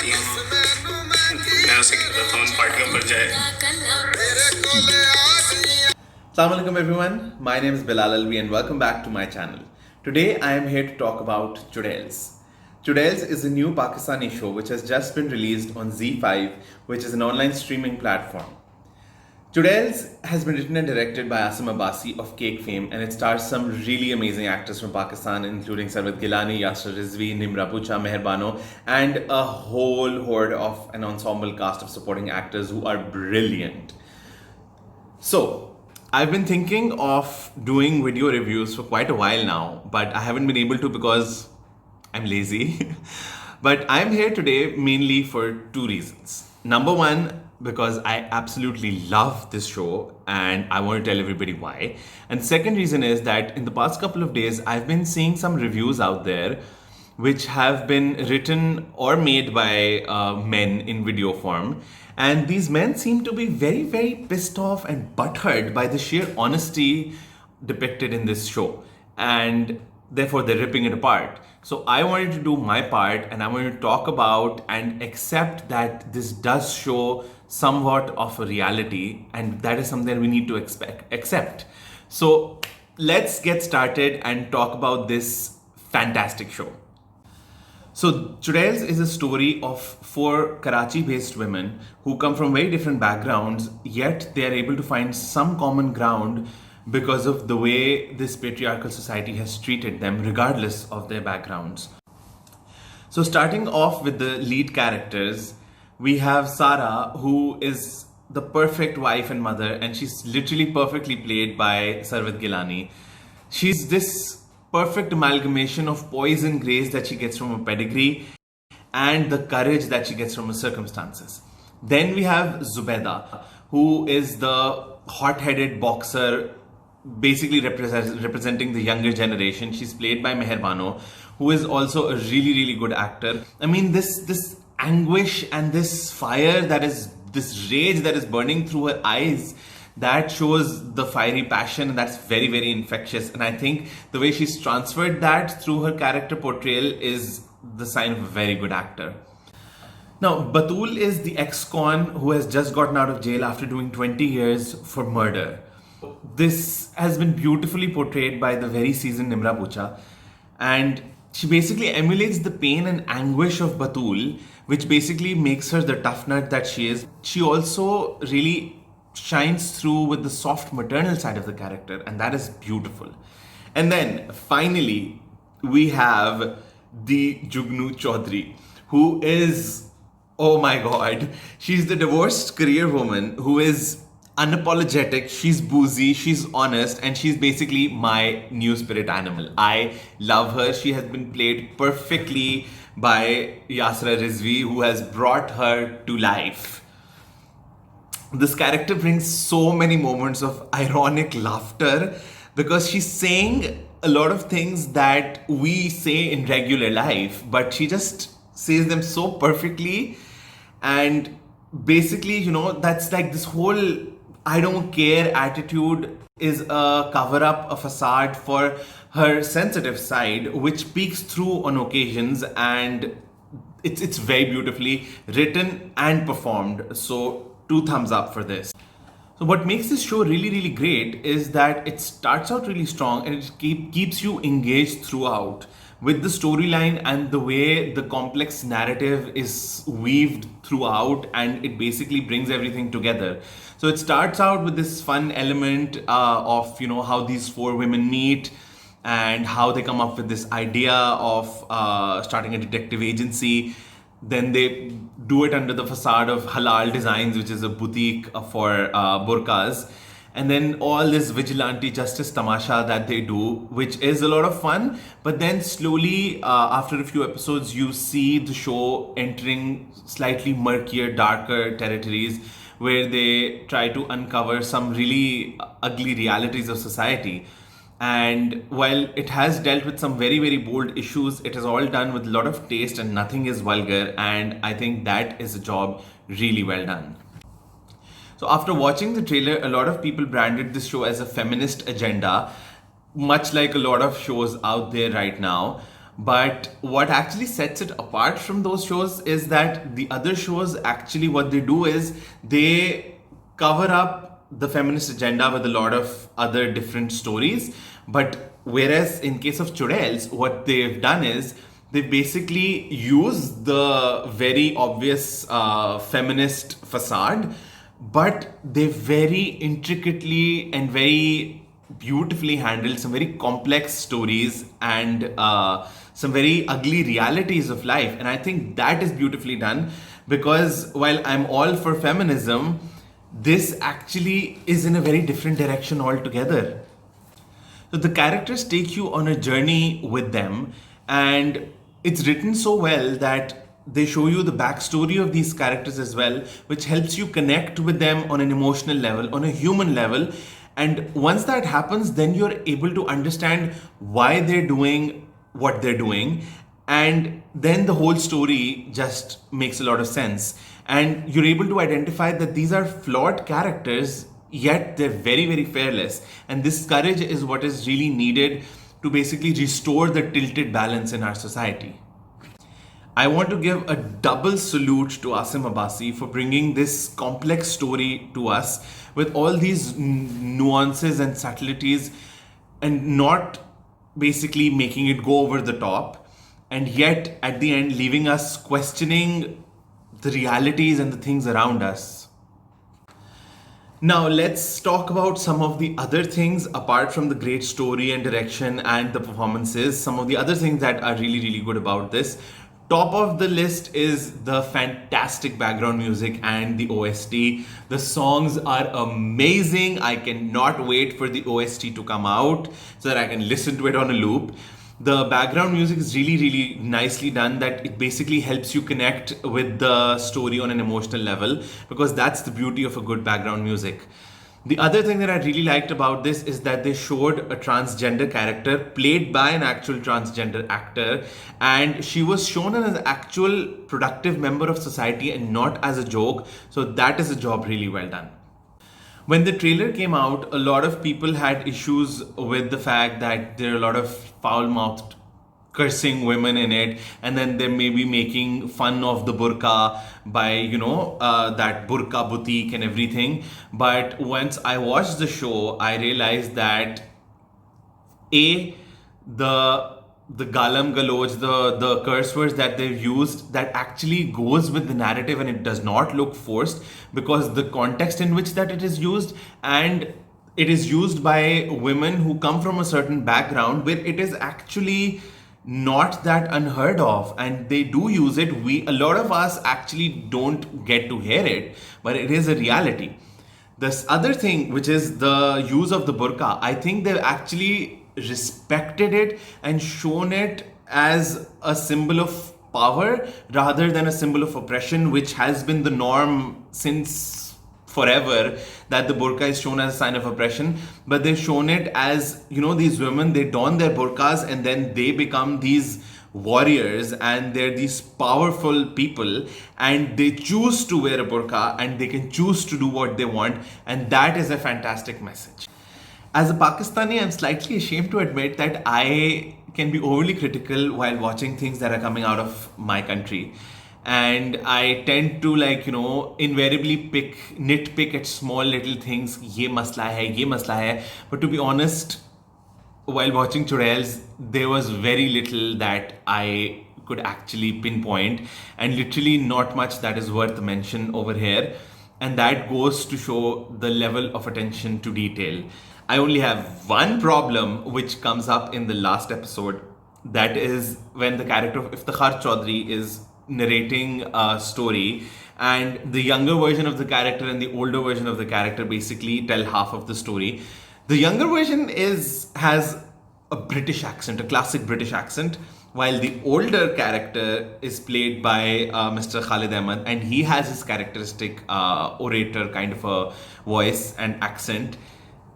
आती हैं मैं उसे कहता था उन पार्टियों पर जाए. Assalamu alaikum everyone, my name is Bilal Alvi and welcome back to my channel. Today I am here to talk about Chudails. Chudails is a new Pakistani show which has just been released on ZEE5, which is an online streaming platform. Chudails has been written and directed by Asim Abbasi of Cake fame, and it stars some really amazing actors from Pakistan including Sarwat Gilani, Yasir Rizvi, Nimra Pucha, Meher Bano, and a whole horde of an ensemble cast of supporting actors who are brilliant. So, I've been thinking of doing video reviews for quite a while now, but I haven't been able to because I'm lazy. But I'm here today mainly for two reasons. Number one, because I absolutely love this show and I want to tell everybody why. And second reason is that in the past couple of days, I've been seeing some reviews out there which have been written or made by men in video form. And these men seem to be very, very pissed off and butthurt by the sheer honesty depicted in this show. And therefore, they're ripping it apart. So, I wanted to do my part and I wanted to talk about and accept that this does show somewhat of a reality, and that is something we need to accept. So, let's get started and talk about this fantastic show. So, Chudails is a story of four Karachi based women who come from very different backgrounds, yet they are able to find some common ground because of the way this patriarchal society has treated them, regardless of their backgrounds. So, starting off with the lead characters, we have Sara, who is the perfect wife and mother, and she's literally perfectly played by Sarwat Gilani. She's this perfect amalgamation of poise and grace that she gets from her pedigree and the courage that she gets from her circumstances. Then we have Zubeda, who is the hot-headed boxer, basically representing the younger generation. She's played by Meher Bano, who is also a really, really good actor. I mean, this anguish and this fire this rage that is burning through her eyes, that shows the fiery passion, and that's very, very infectious. And I think the way she's transferred that through her character portrayal is the sign of a very good actor. Now, Batul is the ex-con who has just gotten out of jail after doing 20 years for murder. This has been beautifully portrayed by the very seasoned Nimra Pucha, and she basically emulates the pain and anguish of Batul, which basically makes her the tough nut that she is. She also really shines through with the soft maternal side of the character, and that is beautiful. And then finally, we have the Jugnu Chaudhary, who is, oh my god, she's the divorced career woman who is unapologetic, she's boozy, she's honest, and she's basically my new spirit animal. I love her. She has been played perfectly by Yasir Rizvi, who has brought her to life. This character brings so many moments of ironic laughter because she's saying a lot of things that we say in regular life, but she just says them so perfectly. And basically, that's like this whole I don't care attitude is a cover up, a facade for her sensitive side, which peeks through on occasions, and it's very beautifully written and performed. So, two thumbs up for this. So what makes this show really, really great is that it starts out really strong and it keeps you engaged throughout with the storyline and the way the complex narrative is weaved throughout, and it basically brings everything together. So it starts out with this fun element of how these four women meet and how they come up with this idea of starting a detective agency. Then they do it under the facade of Halal Designs, which is a boutique for burqas. And then all this vigilante justice tamasha that they do, which is a lot of fun. But then slowly, after a few episodes, you see the show entering slightly murkier, darker territories where they try to uncover some really ugly realities of society. And while it has dealt with some very, very bold issues, it is all done with a lot of taste and nothing is vulgar. And I think that is a job really well done. So after watching the trailer, a lot of people branded this show as a feminist agenda, much like a lot of shows out there right now. But what actually sets it apart from those shows is that the other shows actually what they do is they cover up the feminist agenda with a lot of other different stories. But whereas in case of Chudels, what they've done is they basically use the very obvious feminist facade, but they very intricately and very beautifully handled some very complex stories and some very ugly realities of life. And I think that is beautifully done, because while I'm all for feminism, this actually is in a very different direction altogether. So the characters take you on a journey with them, and it's written so well that they show you the backstory of these characters as well, which helps you connect with them on an emotional level, on a human level. And once that happens, then you're able to understand why they're doing what they're doing. And then the whole story just makes a lot of sense. And you're able to identify that these are flawed characters, yet they're very, very fearless. And this courage is what is really needed to basically restore the tilted balance in our society. I want to give a double salute to Asim Abbasi for bringing this complex story to us with all these nuances and subtleties, and not basically making it go over the top, and yet at the end leaving us questioning the realities and the things around us. Now, let's talk about some of the other things apart from the great story and direction and the performances. Some of the other things that are really, really good about this. Top of the list is the fantastic background music and the OST. The songs are amazing. I cannot wait for the OST to come out so that I can listen to it on a loop. The background music is really, really nicely done, that it basically helps you connect with the story on an emotional level, because that's the beauty of a good background music. The other thing that I really liked about this is that they showed a transgender character played by an actual transgender actor, and she was shown as an actual productive member of society and not as a joke. So that is a job really well done. When the trailer came out, a lot of people had issues with the fact that there are a lot of foul-mouthed cursing women in it, and then they may be making fun of the burqa by, that burqa boutique and everything. But once I watched the show, I realized that the galam galoj, the curse words that they've used, that actually goes with the narrative, and it does not look forced, because the context in which that it is used, and it is used by women who come from a certain background where it is actually not that unheard of, and they do use it. A lot of us actually don't get to hear it, but it is a reality. This other thing, which is the use of the burqa, I think they've actually respected it and shown it as a symbol of power rather than a symbol of oppression, which has been the norm since forever, that the burqa is shown as a sign of oppression. But they've shown it as, these women, they don their burqas and then they become these warriors, and they're these powerful people, and they choose to wear a burqa and they can choose to do what they want, and that is a fantastic message. As a Pakistani, I'm slightly ashamed to admit that I can be overly critical while watching things that are coming out of my country. And I tend to invariably nitpick at small little things. Ye masla hai. But to be honest, while watching Chudels, there was very little that I could actually pinpoint, and literally not much that is worth mention over here. And that goes to show the level of attention to detail. I only have one problem, which comes up in the last episode. That is when the character of Iftikhar Chaudhry is narrating a story, and the younger version of the character and the older version of the character basically tell half of the story. The younger version has a British accent, a classic British accent, while the older character is played by Mr. Khalid Ahmed, and he has his characteristic orator kind of a voice and accent.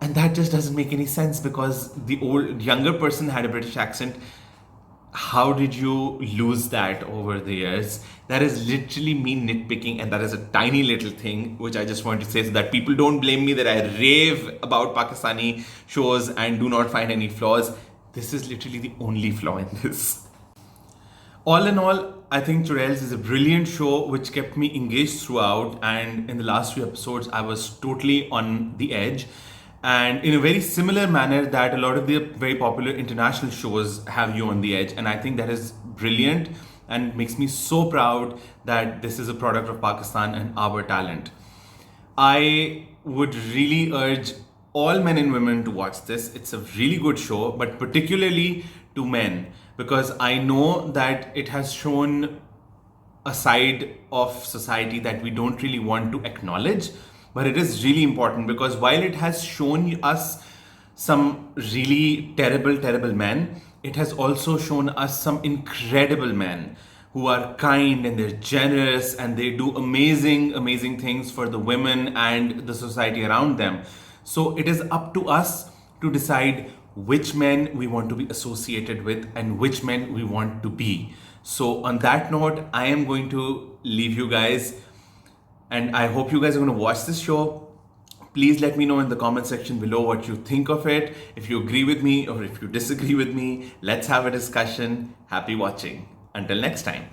And that just doesn't make any sense, because the younger person had a British accent. How did you lose that over the years? That is literally me nitpicking, and that is a tiny little thing which I just want to say, so that people don't blame me that I rave about Pakistani shows and do not find any flaws. This is literally the only flaw in this. All in all, I think Churels is a brilliant show which kept me engaged throughout, and in the last few episodes, I was totally on the edge. And in a very similar manner that a lot of the very popular international shows have you on the edge, and I think that is brilliant and makes me so proud that this is a product of Pakistan and our talent. I would really urge all men and women to watch this. It's a really good show, but particularly to men, because I know that it has shown a side of society that we don't really want to acknowledge, but it is really important because while it has shown us some really terrible men, it has also shown us some incredible men who are kind and they're generous and they do amazing things for the women and the society around them. So it is up to us to decide which men we want to be associated with and which men we want to be. So on that note, I am going to leave you guys, and I hope you guys are going to watch this show. Please let me know in the comment section below what you think of it. If you agree with me or if you disagree with me, let's have a discussion. Happy watching. Until next time.